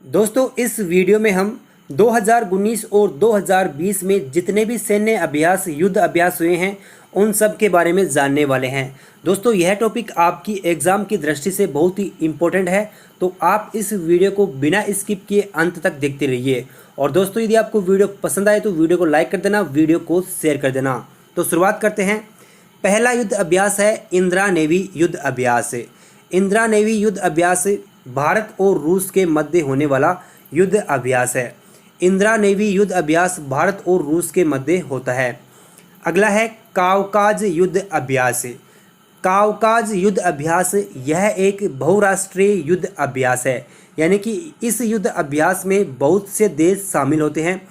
दोस्तों इस वीडियो में हम 2019 और 2020 में जितने भी सैन्य अभ्यास युद्ध अभ्यास हुए हैं उन सब के बारे में जानने वाले हैं। दोस्तों यह टॉपिक आपकी एग्ज़ाम की दृष्टि से बहुत ही इम्पोर्टेंट है, तो आप इस वीडियो को बिना स्किप किए अंत तक देखते रहिए। और दोस्तों यदि आपको वीडियो पसंद आए तो वीडियो को लाइक कर देना, वीडियो को शेयर कर देना। तो शुरुआत करते हैं। पहला युद्ध अभ्यास है इंदिरा नेवी युद्ध अभ्यास। इंदिरा नेवी युद्ध अभ्यास भारत और रूस के मध्य होने वाला युद्ध अभ्यास है। इंदिरा नेवी युद्ध अभ्यास भारत और रूस के मध्य होता है। अगला है काउकाज युद्ध अभ्यास। काउकाज युद्ध अभ्यास यह एक बहुराष्ट्रीय युद्ध अभ्यास है, यानी कि इस युद्ध अभ्यास में बहुत से देश शामिल होते हैं।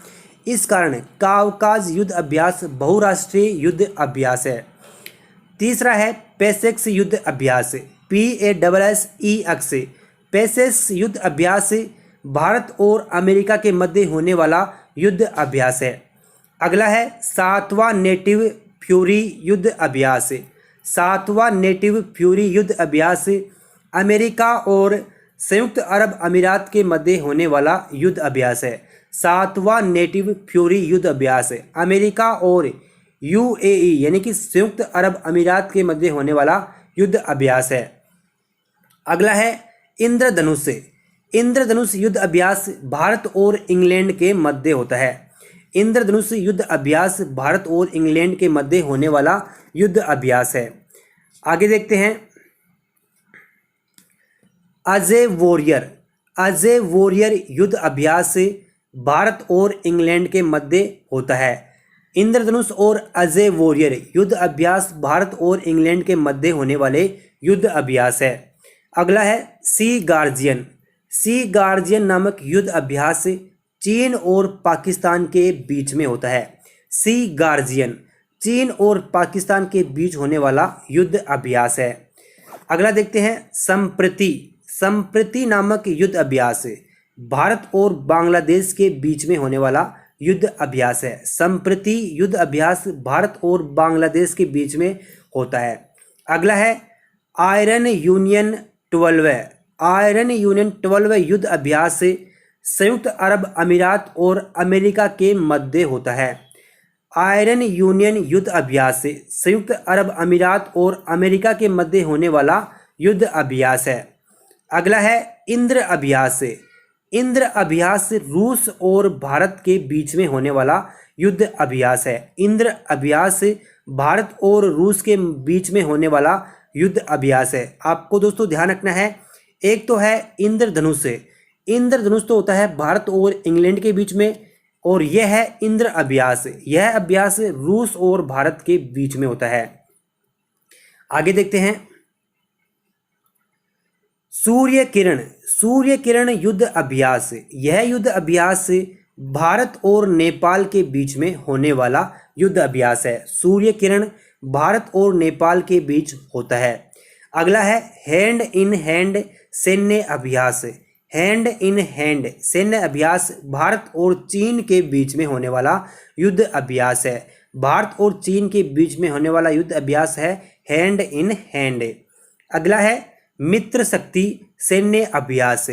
इस कारण काउकाज युद्ध अभ्यास बहुराष्ट्रीय युद्ध अभ्यास है। तीसरा है पेसेक्स युद्ध अभ्यास। PASSEX पेसेक्स युद्ध अभ्यास भारत और अमेरिका के मध्य होने वाला युद्ध अभ्यास है। अगला है सातवां नेटिव फ्यूरी युद्ध अभ्यास। सातवां नेटिव फ्यूरी युद्ध अभ्यास अमेरिका और संयुक्त अरब अमीरात के मध्य होने वाला युद्ध अभ्यास है। सातवां नेटिव फ्यूरी युद्ध अभ्यास अमेरिका और UAE यानी कि संयुक्त अरब अमीरात के मध्य होने वाला युद्ध अभ्यास है। अगला है इंद्रधनुष। इंद्रधनुष युद्ध अभ्यास भारत और इंग्लैंड के मध्य होता है। इंद्रधनुष युद्ध अभ्यास भारत और इंग्लैंड के मध्य होने वाला युद्ध अभ्यास है। आगे देखते हैं अजय वॉरियर। अजय वॉरियर युद्ध अभ्यास भारत और इंग्लैंड के मध्य होता है। इंद्रधनुष और अजय वॉरियर युद्ध अभ्यास भारत और इंग्लैंड के मध्य होने वाले युद्ध अभ्यास है। अगला है सी गार्जियन। सी गार्जियन नामक युद्ध अभ्यास चीन और पाकिस्तान के बीच में होता है। सी गार्जियन चीन और पाकिस्तान के बीच होने वाला युद्ध अभ्यास है। अगला देखते हैं संप्रति। संप्रति नामक युद्ध अभ्यास भारत और बांग्लादेश के बीच में होने वाला युद्ध अभ्यास है। संप्रति युद्ध अभ्यास भारत और बांग्लादेश के बीच में होता है। अगला है आयरन यूनियन 12। आयरन यूनियन 12 युद्ध अभ्यास संयुक्त अरब अमीरात और अमेरिका के मध्य होता है। आयरन यूनियन युद्ध अभ्यास संयुक्त अरब अमीरात और अमेरिका के मध्य होने वाला युद्ध अभ्यास है। अगला है इंद्र अभ्यास। इंद्र अभ्यास रूस और भारत के बीच में होने वाला युद्ध अभ्यास है। इंद्र अभ्यास भारत और रूस के बीच में होने वाला युद्ध अभ्यास है। आपको दोस्तों ध्यान रखना है, एक तो है इंद्रधनुष। इंद्रधनुष तो होता है भारत और इंग्लैंड के बीच में, और यह है इंद्र अभ्यास। यह अभ्यास रूस और भारत के बीच में होता है। आगे देखते हैं सूर्य किरण। सूर्य किरण युद्ध अभ्यास यह युद्ध अभ्यास भारत और नेपाल के बीच में होने वाला युद्ध अभ्यास है। सूर्य किरण भारत और नेपाल के बीच होता है। अगला है हैंड इन हैंड सैन्य अभ्यास। हैंड इन हैंड सैन्य अभ्यास भारत और चीन के बीच में होने वाला युद्ध अभ्यास है। भारत और चीन के बीच में होने वाला युद्ध अभ्यास है हैंड इन हैंड। अगला है मित्र शक्ति सैन्य अभ्यास।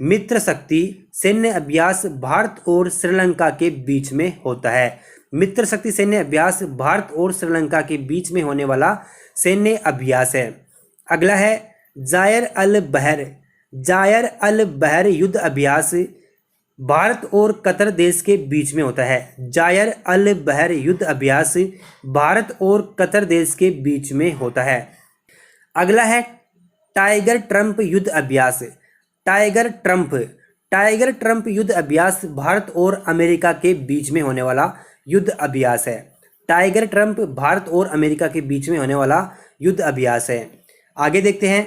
मित्र शक्ति सैन्य अभ्यास भारत और श्रीलंका के बीच में होता है। मित्र शक्ति सैन्य अभ्यास भारत और श्रीलंका के बीच में होने वाला सैन्य अभ्यास है। अगला है जायर अल बहर। जायर अल बहर युद्ध अभ्यास भारत और कतर देश के बीच में होता है। जायर अल बहर युद्ध अभ्यास भारत और कतर देश के बीच में होता है। अगला है टाइगर ट्रंप युद्ध अभ्यास। Tiger Trump. टाइगर ट्रंप युद्ध अभ्यास भारत और अमेरिका के बीच में होने वाला युद्ध अभ्यास है। टाइगर ट्रंप भारत और अमेरिका के बीच में होने वाला युद्ध अभ्यास है। आगे देखते हैं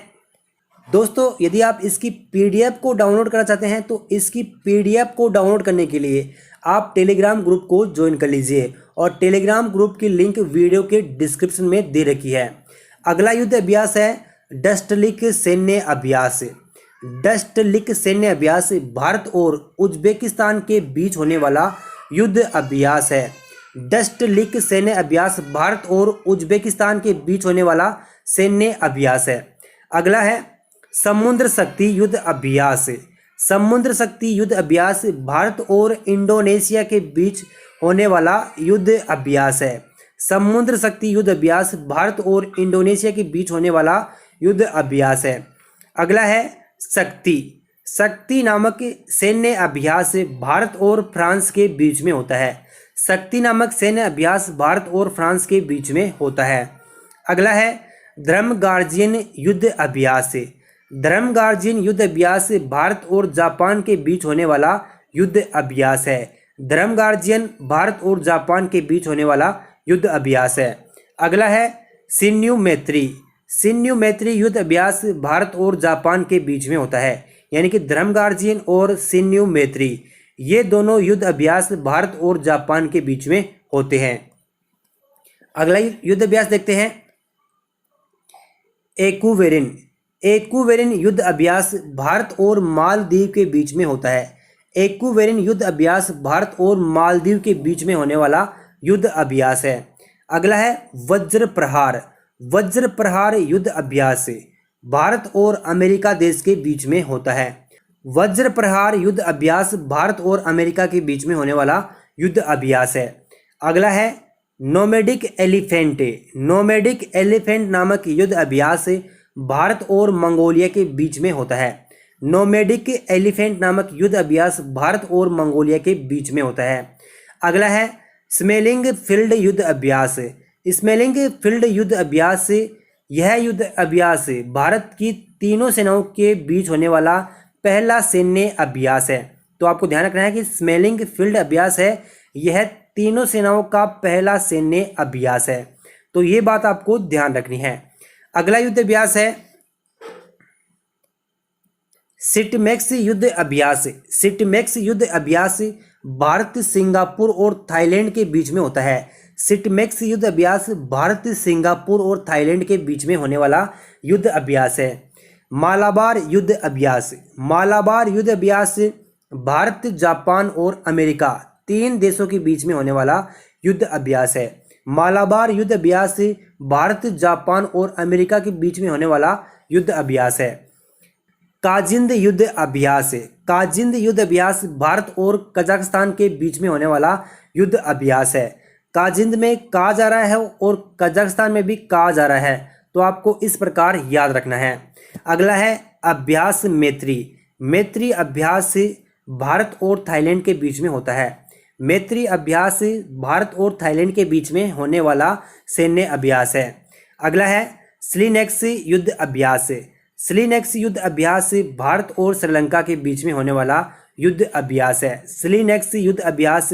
दोस्तों, यदि आप इसकी PDF को डाउनलोड करना चाहते हैं तो इसकी PDF को डाउनलोड करने के लिए आप टेलीग्राम ग्रुप को ज्वाइन कर लीजिए, और टेलीग्राम ग्रुप की लिंक वीडियो के डिस्क्रिप्शन में दे रखी है। अगला युद्ध अभ्यास है डस्टलिक सैन्य अभ्यास। डस्टलिक सैन्य अभ्यास भारत और उज्बेकिस्तान के बीच होने वाला युद्ध अभ्यास है। डस्टलिक सैन्य अभ्यास भारत और उज्बेकिस्तान के बीच होने वाला सैन्य अभ्यास है। अगला है समुद्र शक्ति युद्ध अभ्यास। समुद्र शक्ति युद्ध अभ्यास भारत और इंडोनेशिया के बीच होने वाला युद्ध अभ्यास है। समुद्र शक्ति युद्ध अभ्यास भारत और इंडोनेशिया के बीच होने वाला युद्ध अभ्यास है। अगला है शक्ति। शक्ति नामक सैन्य अभ्यास भारत और फ्रांस के बीच में होता है। शक्ति नामक सैन्य अभ्यास भारत और फ्रांस के बीच में होता है। अगला है धर्म गार्जियन युद्ध अभ्यास। धर्म गार्जियन युद्ध अभ्यास भारत और जापान के बीच होने वाला युद्ध अभ्यास है। धर्म गार्जियन भारत और जापान के बीच होने वाला युद्ध अभ्यास है। अगला है शिन्यू मैत्री। शिन्यू मैत्री युद्ध अभ्यास भारत और जापान के बीच में होता है, यानी कि धर्म गार्जियन और शिन्यू मैत्री ये दोनों युद्ध अभ्यास भारत और जापान के बीच में होते हैं। अगला युद्ध अभ्यास देखते हैं एक्वेरिन। एक्वेरिन युद्ध अभ्यास भारत और मालदीव के बीच में होता है। एक्वेरिन युद्ध अभ्यास भारत और मालदीव के बीच में होने वाला युद्ध अभ्यास है। अगला है वज्र प्रहार। वज्र प्रहार युद्ध अभ्यास भारत और अमेरिका देश के बीच में होता है। वज्र प्रहार युद्ध अभ्यास भारत और अमेरिका के बीच में होने वाला युद्ध अभ्यास है। अगला है नोमैडिक एलिफेंट। नोमैडिक एलिफेंट नामक युद्ध अभ्यास भारत और मंगोलिया के बीच में होता है। नोमैडिक एलिफेंट नामक युद्ध अभ्यास भारत और मंगोलिया के बीच में होता है। अगला है स्मेलिंग फील्ड युद्ध अभ्यास। स्मेलिंग फील्ड युद्ध अभ्यास यह युद्ध अभ्यास भारत की तीनों सेनाओं के बीच होने वाला पहला सैन्य अभ्यास है। तो आपको ध्यान रखना है कि स्मेलिंग फील्ड अभ्यास है यह तीनों सेनाओं का पहला सैन्य अभ्यास है। तो ये बात आपको ध्यान रखनी है। अगला युद्ध अभ्यास है सिटमैक्स युद्ध अभ्यास। सिटमैक्स युद्ध अभ्यास भारत, सिंगापुर और थाईलैंड के बीच में होता है। सिटमैक्स युद्ध अभ्यास भारत, सिंगापुर और थाईलैंड के बीच में होने वाला युद्ध अभ्यास है। मालाबार युद्ध अभ्यास। मालाबार युद्ध अभ्यास भारत, जापान और अमेरिका तीन देशों के बीच में होने वाला युद्ध अभ्यास है। मालाबार युद्ध अभ्यास भारत, जापान और अमेरिका के बीच में होने वाला युद्ध अभ्यास है। काजिंद युद्ध अभ्यास। काजिंद युद्ध अभ्यास भारत और कजाकिस्तान के बीच में होने वाला युद्ध अभ्यास है। काजिंद में कहा जा रहा है और कजाकिस्तान में भी कहा जा रहा है, तो आपको इस प्रकार याद रखना है। अगला है अभ्यास मैत्री। मैत्री अभ्यास भारत और थाईलैंड के बीच में होता है। मैत्री अभ्यास भारत और थाईलैंड के बीच में होने वाला सैन्य अभ्यास है। अगला है स्लिनेक्स युद्ध अभ्यास। स्लिनेक्स युद्ध अभ्यास भारत और श्रीलंका के बीच में होने वाला युद्ध अभ्यास है। स्लिनेक्स युद्ध अभ्यास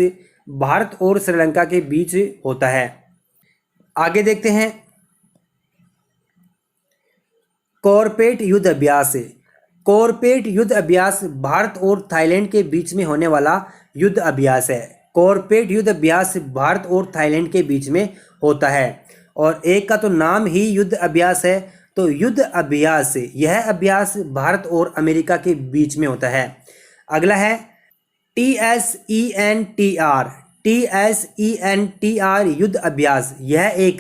भारत और श्रीलंका के बीच होता है। आगे देखते हैं कॉर्पेट युद्ध अभ्यास। कॉर्पेट युद्ध अभ्यास भारत और थाईलैंड के बीच में होने वाला युद्ध अभ्यास है। कॉर्पेट युद्ध अभ्यास भारत और थाईलैंड के बीच में होता है और एक का तो नाम ही युद्ध अभ्यास है, तो युद्ध अभ्यास यह अभ्यास भारत और अमेरिका के बीच में होता है। अगला है TSENTR। TSENTR युद्ध अभ्यास यह एक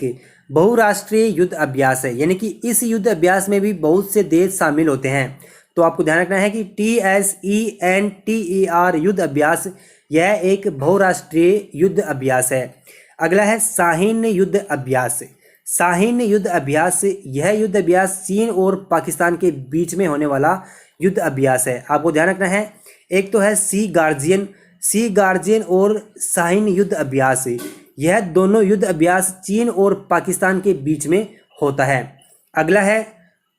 बहुराष्ट्रीय युद्ध अभ्यास है, यानी कि इस युद्ध अभ्यास में भी बहुत से देश शामिल होते हैं। तो आपको ध्यान रखना है कि TSENTER युद्ध अभ्यास यह एक बहुराष्ट्रीय युद्ध अभ्यास है। अगला है शाहीन युद्ध अभ्यास। शाहीन युद्ध अभ्यास यह युद्ध अभ्यास चीन और पाकिस्तान के बीच में होने वाला युद्ध अभ्यास है। आपको ध्यान रखना है, एक तो है सी गार्जियन और शाहीन युद्ध अभ्यास, यह दोनों युद्ध अभ्यास चीन और पाकिस्तान के बीच में होता है। अगला है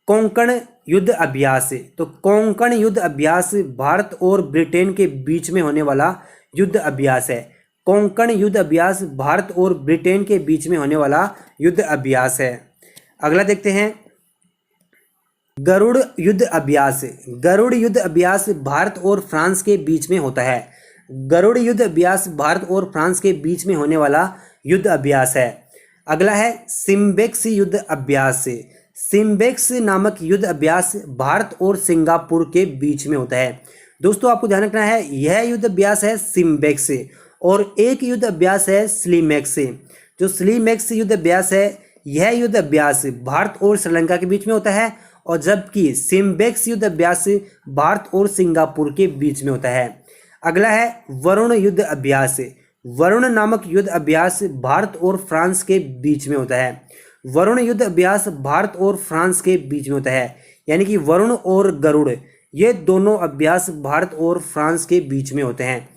कोंकण युद्ध अभ्यास। तो कोंकण युद्ध अभ्यास भारत और ब्रिटेन के बीच में होने वाला युद्ध अभ्यास है। कोंकण युद्ध अभ्यास भारत और ब्रिटेन के बीच में होने वाला युद्ध अभ्यास है। अगला देखते हैं गरुड़ युद्ध अभ्यास। गरुड़ युद्ध अभ्यास भारत और फ्रांस के बीच में होता है। गरुड़ युद्ध अभ्यास भारत और फ्रांस के बीच में होने वाला युद्ध अभ्यास है। अगला है सिम्बेक्स युद्ध अभ्यास। सिम्बेक्स नामक युद्ध अभ्यास भारत और सिंगापुर के बीच में होता है। दोस्तों आपको ध्यान रखना है, यह युद्ध अभ्यास है सिम्बेक्स और एक युद्ध अभ्यास है स्लीमैक्स। जो स्लीमैक्स युद्ध अभ्यास है यह युद्ध अभ्यास भारत और श्रीलंका के बीच में होता है और जबकि सिम्बेक्स युद्ध अभ्यास भारत और सिंगापुर के बीच में होता है। अगला है वरुण युद्ध अभ्यास। वरुण नामक युद्ध अभ्यास भारत और फ्रांस के बीच में होता है। वरुण युद्ध अभ्यास भारत और फ्रांस के बीच में होता है, यानी कि वरुण और गरुड़ ये दोनों अभ्यास भारत और फ्रांस के बीच में होते हैं।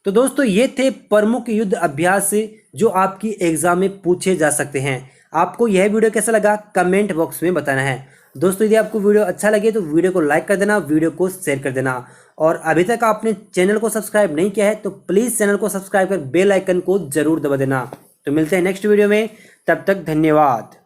तो दोस्तों ये थे प्रमुख युद्ध अभ्यास जो आपकी एग्जाम में पूछे जा सकते हैं। आपको यह वीडियो कैसा लगा कमेंट बॉक्स में बताना है। दोस्तों यदि आपको वीडियो अच्छा लगे तो वीडियो को लाइक कर देना, वीडियो को शेयर कर देना, और अभी तक आपने चैनल को सब्सक्राइब नहीं किया है तो प्लीज़ चैनल को सब्सक्राइब कर बेल आइकन को जरूर दबा देना। तो मिलते हैं नेक्स्ट वीडियो में, तब तक धन्यवाद।